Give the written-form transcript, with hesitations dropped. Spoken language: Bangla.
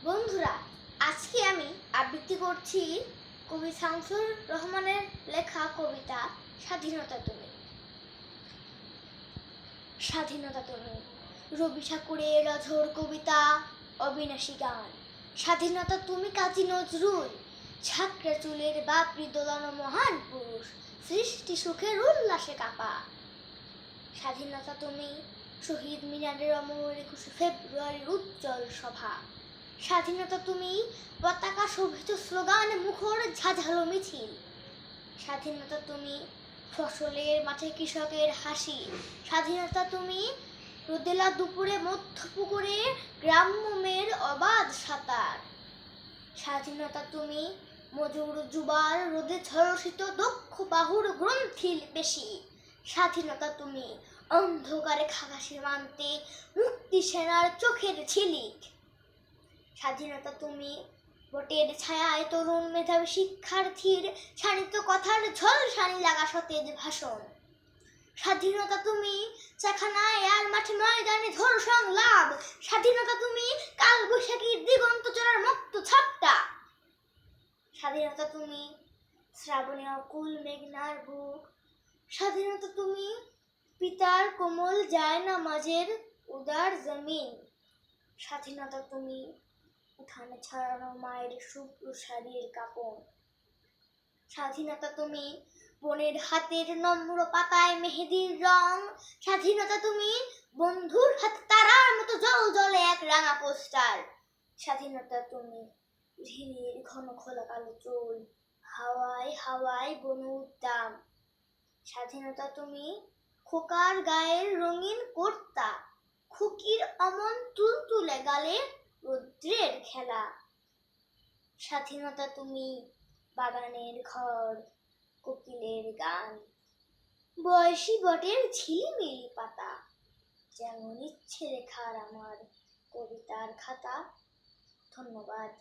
বন্ধুরা, আজকে আমি আবৃত্তি করছি কবি শামসুর রহমানের লেখা কবিতা স্বাধীনতা তুমি। স্বাধীনতা তুমি রবি ঠাকুরের অঝোর কবিতা, অবিনাশী গান। স্বাধীনতা তুমি কাজী নজরুল, ছাত্রা চুলের বাপরি দোলানো মহান পুরুষ, সৃষ্টি সুখের উল্লাসে কাপা। স্বাধীনতা তুমি শহীদ মিনারের অমর 21শে ফেব্রুয়ারির উজ্জ্বল সভা। স্বাধীনতা তুমি পতাকা শোভিত স্লোগান মুখর ঝাঁঝালো মিছিল। স্বাধীনতা তুমি ফসলের মাঠে কৃষকের হাসি। স্বাধীনতা তুমি রোদেলা দুপুরে মধ্য পুকুরে গ্রাম্য মেয়ের অবাধ সাঁতার। স্বাধীনতা তুমি মজুর যুবার রোদে ঝলসিত দক্ষ বাহুর গ্রন্থিল পেশি। স্বাধীনতা তুমি অন্ধকারে খাগা সীমান্তে মুক্তি সেনার চোখের ঝিলিক। স্বাধীনতা তুমি ভোটের ছায়ায় তরুণ মেধাবী শিক্ষার্থীর শানিত কথার ঝলসানি লাগা সতেজ ভাষণ। স্বাধীনতা তুমি চাখানায় আর মাঠে ময়দানে ঝড় সংলাপ। স্বাধীনতা তুমি কাল বৈশাখীর দিগন্ত চড়ার মুক্ত ছাপটা। স্বাধীনতা তুমি শ্রাবণে অকুল মেঘনার বুক। স্বাধীনতা তুমি পিতার কোমল জায়নামাজের উদার জমিন। স্বাধীনতা তুমি উঠানে ছড়ানো মায়ের শুভ্র শাড়ির কাপড়। স্বাধীনতা তুমি বোনের হাতের নম্র পাতায় মেহেদির রং। স্বাধীনতা তুমি বন্ধুর হাতে তারার মতো জল জলে এক রাঙা পোস্টার। স্বাধীনতা তুমি ঝিলির ঘন খোলা কালো চুল, হাওয়ায় হাওয়ায় বনু উদ্দাম। স্বাধীনতা তুমি খোকার গায়ের রঙিন কর্তা, খুকির অমন তুলতুলে গালে রৌদ্রের খেলা। স্বাধীনতা তুমি বাগানের ঘর, কোকিলের গান, বয়সী বটের ঝিলিমিলি পাতা। যেমন ইচ্ছে লেখার আমার কবিতার খাতা। ধন্যবাদ।